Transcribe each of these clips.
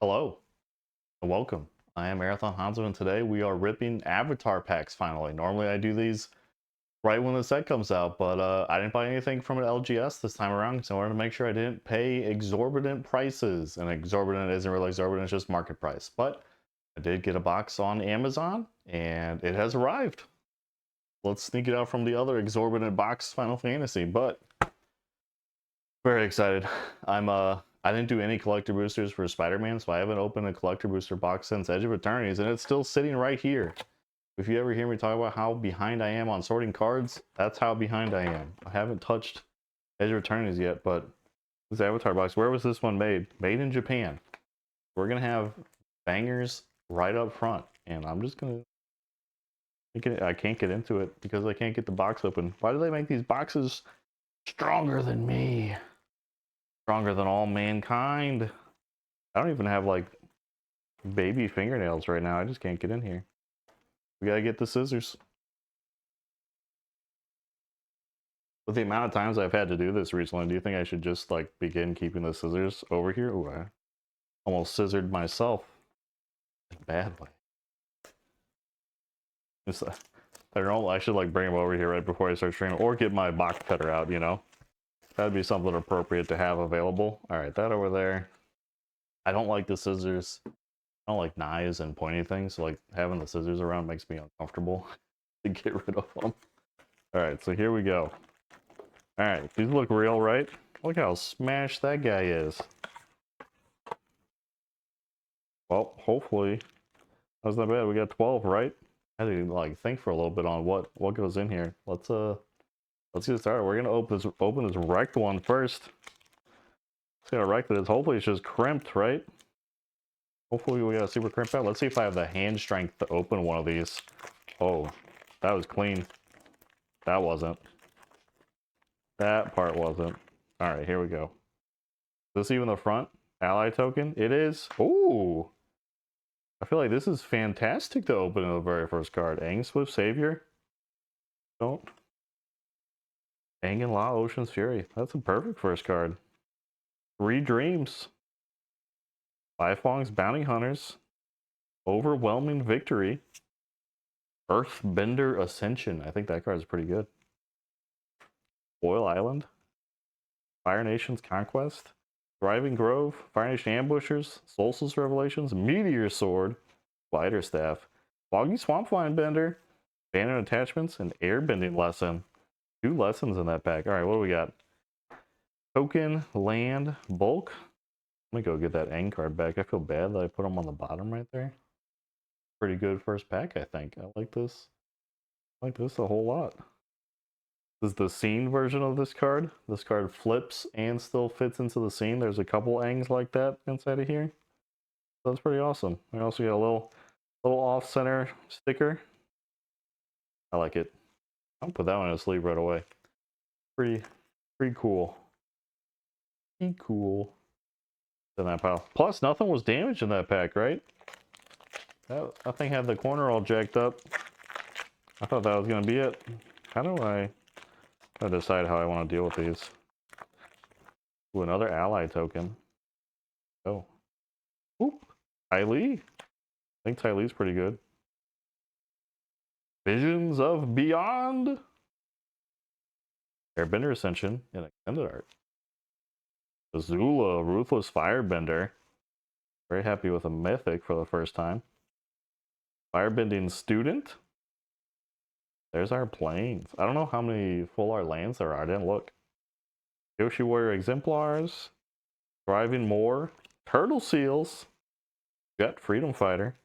Hello and welcome. I am Marathon Hanzo and today we are ripping avatar packs finally. Normally I do these right when the set comes out, but I didn't buy anything from an LGS this time around because I wanted to make sure I didn't pay exorbitant prices. And exorbitant isn't really exorbitant, it's just market price. But I did get a box on Amazon and it has arrived. Let's sneak it out from the other exorbitant box Final Fantasy, but very excited. I didn't do any collector boosters for Spider-Man, so I haven't opened a collector booster box since Edge of Eternities, and it's still sitting right here. If you ever hear me talk about how behind I am on sorting cards, that's how behind I am. I haven't touched Edge of Eternities yet, but this Avatar box, where was this one made? Made in Japan. We're gonna have bangers right up front, and I'm just gonna I can't get into it because I can't get the box open. Why do they make these boxes stronger than me? Stronger than all mankind. I don't even have like baby fingernails right now. I just can't get in here. We gotta get the scissors. With the amount of times I've had to do this recently, do you think I should just like begin keeping the scissors over here? Ooh, I almost scissored myself in a bad way. It's, I don't know, I should like bring them over here right before I start streaming, or get my box cutter out, you know? That'd be something appropriate to have available. Alright, that over there. I don't like the scissors. I don't like knives and pointy things, so like having the scissors around makes me uncomfortable to get rid of them. Alright, so here we go. Alright, these look real, right? Look how smashed that guy is. Well, hopefully, that's not bad. We got 12, right? I had to like think for a little bit on what goes in here. Let's get started. We're gonna open this wrecked one first. See how wrecked it is. Hopefully it's just crimped, right? Hopefully we got a super crimp out. Let's see if I have the hand strength to open one of these. Oh, that was clean. That wasn't. That part wasn't. Alright, here we go. Is this even the front ally token? It is. Ooh. I feel like this is fantastic to open in the very first card. Aang Swift Savior. Don't. Aang and La Ocean's Fury. That's a perfect first card. Three Dreams. Lifelong's Bounty Hunters. Overwhelming Victory. Earthbender Ascension. I think that card is pretty good. Foil Island. Fire Nation's Conquest. Thriving Grove. Fire Nation Ambushers. Solstice Revelations. Meteor Sword. Spider Staff. Foggy Swamp Vine Bender. Banner Attachments. And Airbending Lesson. 2 lessons in that pack. Alright, what do we got? Token, Land, Bulk. Let me go get that Aang card back. I feel bad that I put him on the bottom right there. Pretty good first pack, I think. I like this. I like this a whole lot. This is the scene version of this card. This card flips and still fits into the scene. There's a couple Aangs like that inside of here. So that's pretty awesome. We also got a little off-center sticker. I like it. I'll put that one to sleep right away. Pretty cool. Pretty cool. In that pile. Plus, nothing was damaged in that pack, right? That thing had the corner all jacked up. I thought that was gonna be it. How do I decide how I want to deal with these? Ooh, another ally token. Oh. Oop. Ty Lee. I think Ty Lee's pretty good. Visions of Beyond. Airbender Ascension in extended art. Azula, Ruthless Firebender. Very happy with a mythic for the first time. Firebending Student. There's our planes. I don't know how many full art lands there are. I didn't look. Yoshi Warrior Exemplars. Thriving Moor. Turtle Seals. Jet Freedom Fighter.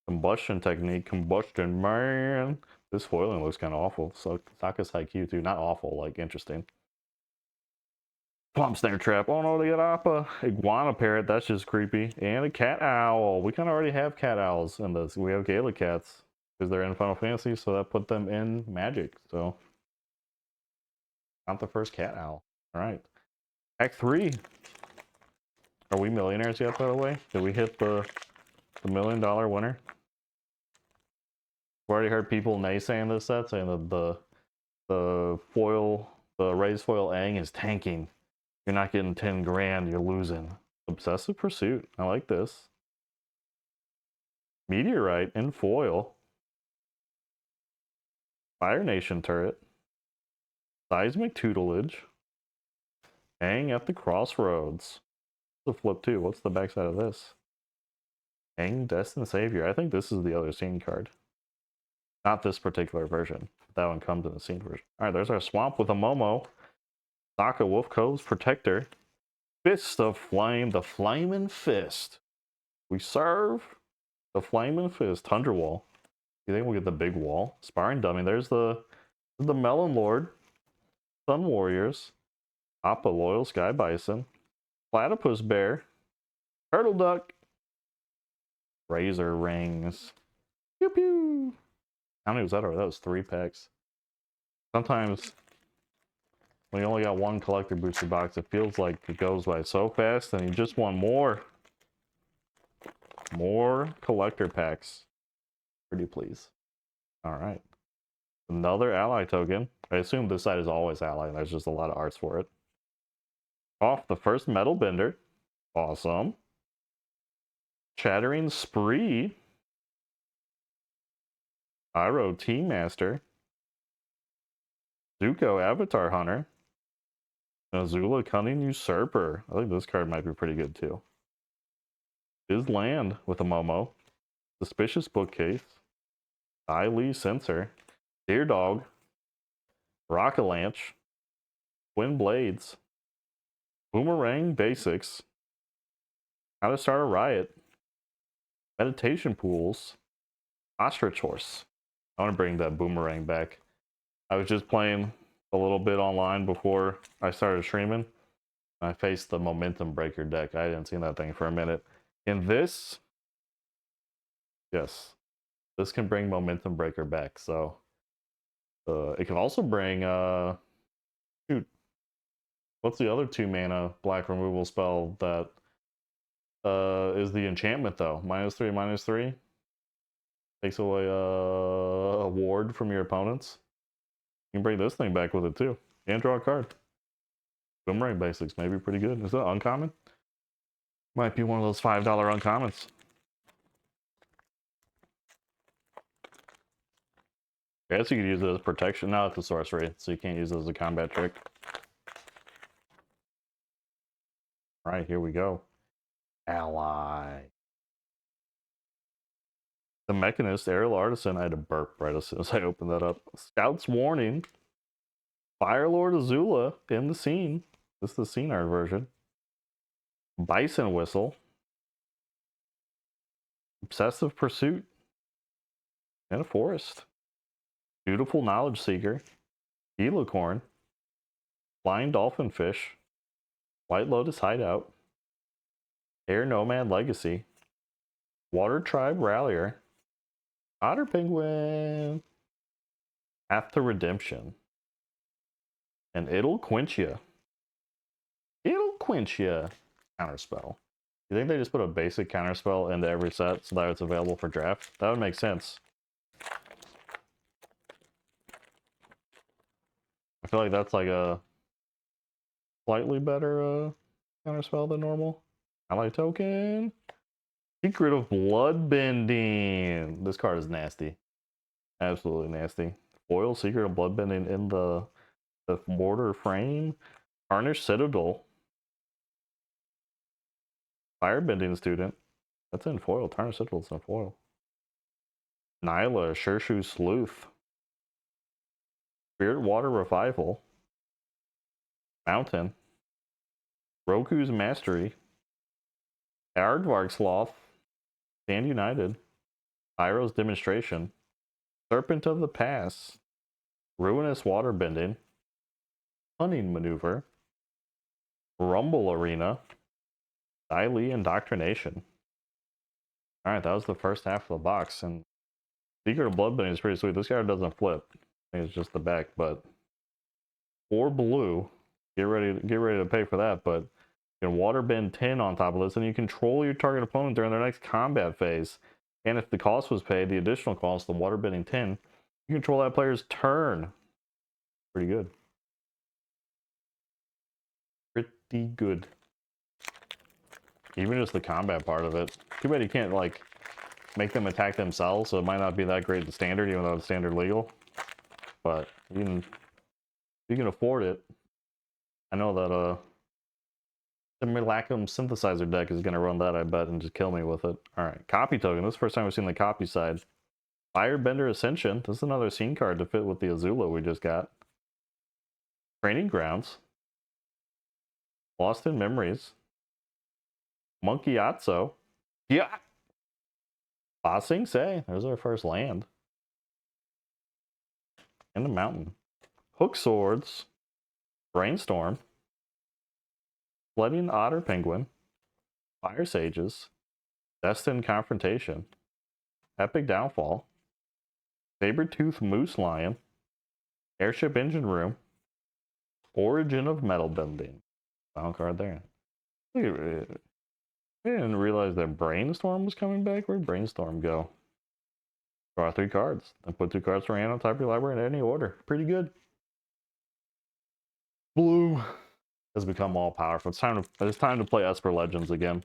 Combustion Technique. Combustion Man. This foiling looks kind of awful. So Saka's Haikyuu too. Not awful, like interesting. Swamp Snare Trap. Oh no, they got Appa. Iguana Parrot. That's just creepy. And a Cat Owl. We kind of already have Cat Owls in this. We have Gala Cats. Because they're in Final Fantasy, so that put them in Magic. So, not the first Cat Owl. Alright. Act 3. Are we millionaires yet, by the way? Did we hit the $1 million winner? I've already heard people naysaying this set, saying that the raised foil Aang is tanking. You're not getting 10 grand, you're losing. Obsessive Pursuit. I like this. Meteorite in foil. Fire Nation turret. Seismic tutelage. Aang at the crossroads. The flip too. What's the backside of this? Aang, Destined Savior. I think this is the other scene card. Not this particular version. That one comes in the scene version. Alright, there's our swamp with a Momo. Sokka Wolf Cove's Protector. Fist of Flame. The Flaming Fist. We serve the Flaming Fist. Tundra Wall. You think we'll get the big wall? Sparring Dummy. There's the Melon Lord. Sun Warriors. Appa Loyal Sky Bison. Platypus Bear. Turtle Duck. Razor Rings. Pew pew. How many was that? That was 3 packs. Sometimes when you only got one collector booster box, it feels like it goes by so fast and you just want more. More collector packs. Pretty please. Alright. Another ally token. I assume this side is always ally. There's just a lot of arts for it. Off the first metal bender. Awesome. Chattering Spree. Iroh Team Master. Zuko Avatar Hunter. Azula Cunning Usurper. I think this card might be pretty good too. Is Land with a Momo. Suspicious Bookcase. I Lee Sensor. Deer Dog. Rockalanche. Twin Blades. Boomerang Basics. How to Start a Riot. Meditation Pools. Ostrich Horse. I want to bring that boomerang back. I was just playing a little bit online before I started streaming. I faced the Momentum Breaker deck. I hadn't seen that thing for a minute. And this, yes, this can bring Momentum Breaker back. So it can also bring shoot, what's the other 2 mana black removal spell that is the enchantment though? -3/-3 takes away a ward from your opponents. You can bring this thing back with it too and draw a card. Boomerang Basics may be pretty good. Is that uncommon? Might be one of those $5 uncommons. I guess you could use it as protection. No, it's a sorcery, so you can't use it as a combat trick. Alright, here we go. Ally. The Mechanist, Aerial Artisan. I had to burp right as soon as I opened that up. Scout's Warning. Firelord Azula in the scene. This is the scene art version. Bison Whistle. Obsessive Pursuit. And a Forest. Beautiful Knowledge Seeker. Helicorn. Flying Dolphin Fish. White Lotus Hideout. Air Nomad Legacy. Water Tribe Rallier. Otter Penguin. Path to Redemption. And It'll Quench Ya. It'll Quench Ya. Counterspell. You think they just put a basic counterspell into every set so that it's available for draft? That would make sense. I feel like that's like a slightly better counterspell than normal. Ally token. Secret of Bloodbending. This card is nasty. Absolutely nasty. Foil Secret of Bloodbending in the border frame. Tarnished Citadel. Firebending Student. That's in foil. Tarnished Citadel's in foil. Nyla, Shershu Sleuth. Spirit Water Revival. Mountain. Roku's Mastery. Aardvark Sloth. Stand United. Pyro's Demonstration. Serpent of the Pass. Ruinous Waterbending. Cunning Maneuver. Rumble Arena. Dai Indoctrination. Alright, that was the first half of the box, and Secret of Bloodbending is pretty sweet. This card doesn't flip. I think it's just the back, but 4 blue. Get ready to pay for that, but you can waterbend 10 on top of this, and you control your target opponent during their next combat phase. And if the cost was paid, the additional cost, the waterbending 10, you control that player's turn. Pretty good. Pretty good. Even just the combat part of it. Too bad you can't, like, make them attack themselves, so it might not be that great in standard, even though it's standard legal. But you can afford it. I know that the Mirlacum synthesizer deck is gonna run that, I bet, and just kill me with it. Alright, copy token. This is the first time we've seen the copy side. Airbender Ascension. This is another scene card to fit with the Azula we just got. Training Grounds. Lost in Memories. Monkey Atso. Yeah. Ba Sing Se. There's our first land. And the mountain. Hook Swords. Brainstorm. Flooding Otter Penguin. Fire Sages. Destined Confrontation. Epic Downfall. Saber-Tooth Moose Lion. Airship Engine Room. Origin of Metal Bending. Final card there. Look at it. I didn't realize that Brainstorm was coming back. Where'd Brainstorm go? Draw 3 cards. Then put 2 cards from hand on top of your library in any order. Pretty good. Blue has become all powerful. It's time to play Esper Legends again.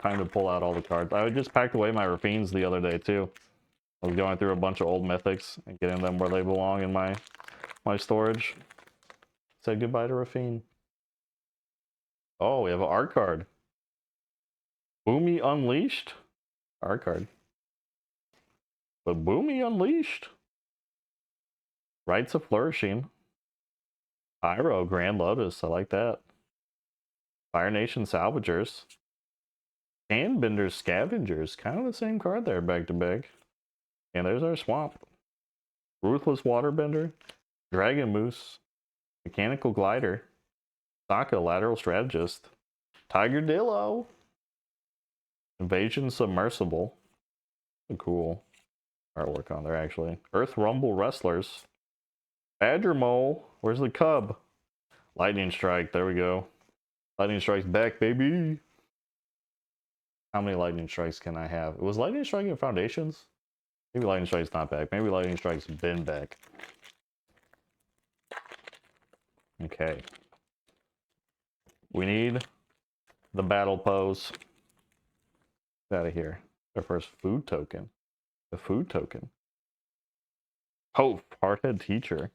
Time to pull out all the cards. I just packed away my Rafines the other day too. I was going through a bunch of old mythics and getting them where they belong in my storage. Said goodbye to Rafine. Oh, we have an art card. Boomy Unleashed? Art card. But Boomy Unleashed? Rites of Flourishing. Pyro Grand Lotus. I like that. Fire Nation Salvagers. Handbender Scavengers. Kind of the same card there, back to back. And there's our swamp. Ruthless Waterbender. Dragon Moose. Mechanical Glider. Sokka Lateral Strategist. Tiger Dillo. Invasion Submersible. Cool artwork on there, actually. Earth Rumble Wrestlers. Badger Mole. Where's the cub? Lightning Strike. There we go. Lightning Strike's back, baby. How many Lightning Strikes can I have? Was Lightning Strike in Foundations? Maybe Lightning Strike's not back. Maybe Lightning Strike's been back. Okay. We need the battle pose. Get out of here. Our first food token. The food token. Hope, Hardhead Teacher.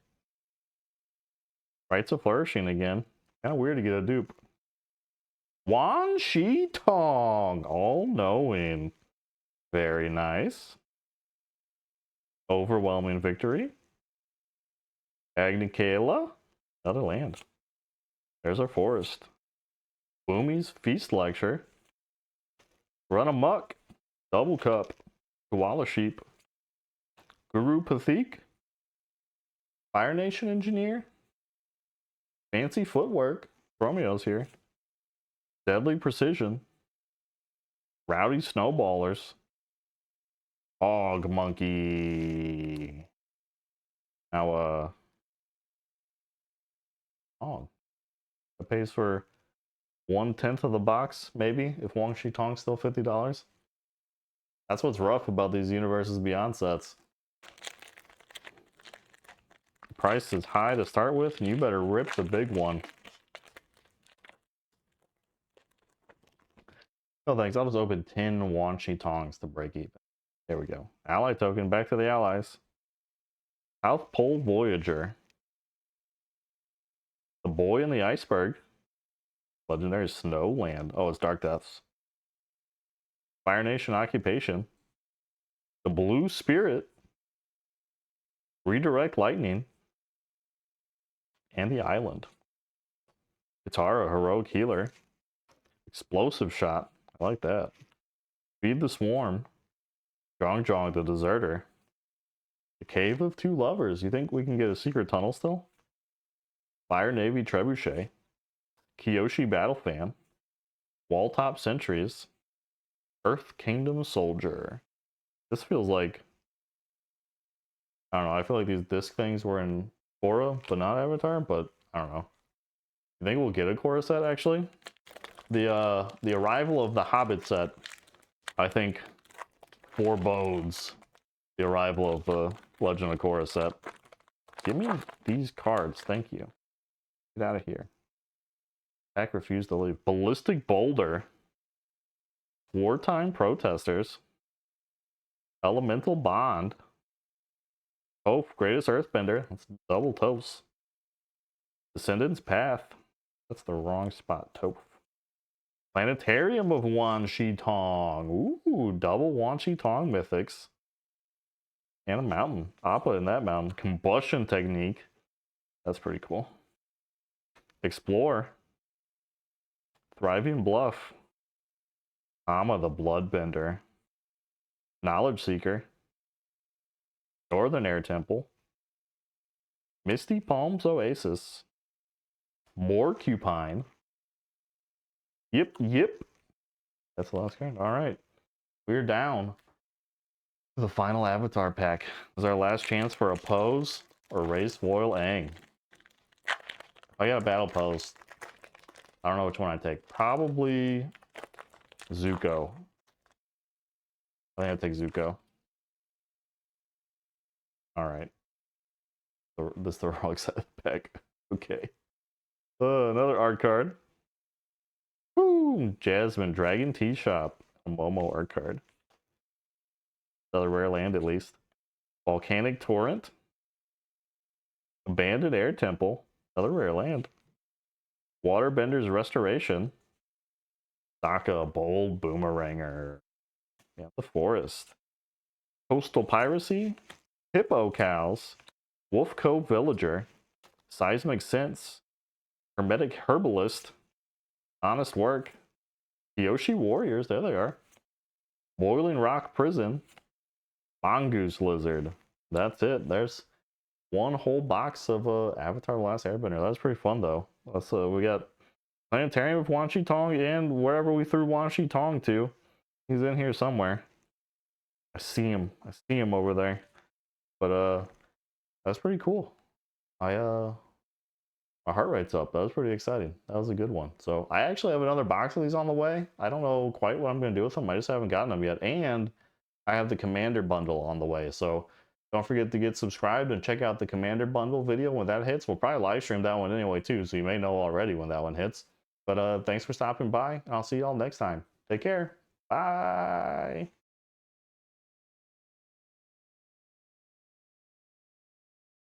Rites of Flourishing again. Kind of weird to get a dupe. Wan Shi Tong. All knowing. Very nice. Overwhelming Victory. Agni Kayla. Another land. There's our forest. Boomy's Feast Lecture. Run Amok. Double Cup. Koala Sheep. Guru Pathik. Fire Nation Engineer. Fancy Footwork. Romeo's here. Deadly Precision. Rowdy Snowballers. Hog Monkey. Now, Hog. It pays for 1/10 of the box, maybe, if Wang Shi Tong's still $50. That's what's rough about these Universes Beyond sets. The price is high to start with, and you better rip the big one. No thanks, I'll just open 10 Wan Shi Tongs to break even. There we go. Ally token, back to the allies. South Pole Voyager. The Boy in the Iceberg. Legendary Snowland. Oh, it's Dark Deaths. Fire Nation Occupation. The Blue Spirit. Redirect Lightning. And the Island. Katara, Heroic Healer. Explosive Shot. I like that. Feed the Swarm. Jong Jong the Deserter. The Cave of Two Lovers. You think we can get a secret tunnel still? Fire Navy Trebuchet. Kyoshi Battle Fan. Walltop Sentries. Earth Kingdom Soldier. This feels like... I don't know, I feel like these disc things were in Korra, but not Avatar, but I don't know. You think we'll get a Korra set, actually? The arrival of the Hobbit set, I think, forebodes the arrival of the Legend of Korra set. Give me these cards, thank you. Get out of here. Pack refused to leave. Ballistic Boulder. Wartime Protesters. Elemental Bond. Toph, Greatest Earthbender. That's double Tophs. Descendant's Path. That's the wrong spot, Toph. Planetarium of Wan Shi Tong. Ooh, double Wan Shi Tong mythics. And a mountain. Appa in that mountain. Combustion Technique. That's pretty cool. Explore. Thriving Bluff. Amma the Bloodbender. Knowledge Seeker. Northern Air Temple. Misty Palms Oasis. Morcupine. Yep. That's the last card. Alright. We're down. The final avatar pack. This is our last chance for a pose or race foil Aang. If I got a battle pose, I don't know which one I take. Probably Zuko. I think I'd take Zuko. Alright. This is the wrong side of the pack. Okay. Another art card. Woo! Jasmine, Dragon Tea Shop. A Momo art card. Another rare land at least. Volcanic Torrent. Abandoned Air Temple. Another rare land. Waterbender's Restoration. Sokka, Bold Boomeranger. Yeah, the Forest. Coastal Piracy. Hippo Cows. Wolf Cove Villager. Seismic Sense. Hermetic Herbalist. Honest Work. Kyoshi Warriors. There they are. Boiling Rock Prison. Mongoose Lizard. That's it. There's one whole box of Avatar: The Last Airbender. That's pretty fun though. We got Planetarium of Wan Shi Tong and wherever we threw Wan Shi Tong to. He's in here somewhere. I see him. I see him over there. But that's pretty cool. My heart rate's up. That was pretty exciting. That was a good one. So I actually have another box of these on the way. I don't know quite what I'm going to do with them. I just haven't gotten them yet. And I have the Commander bundle on the way. So don't forget to get subscribed and check out the Commander bundle video when that hits. We'll probably live stream that one anyway too. So you may know already when that one hits. But thanks for stopping by. I'll see y'all next time. Take care. Bye.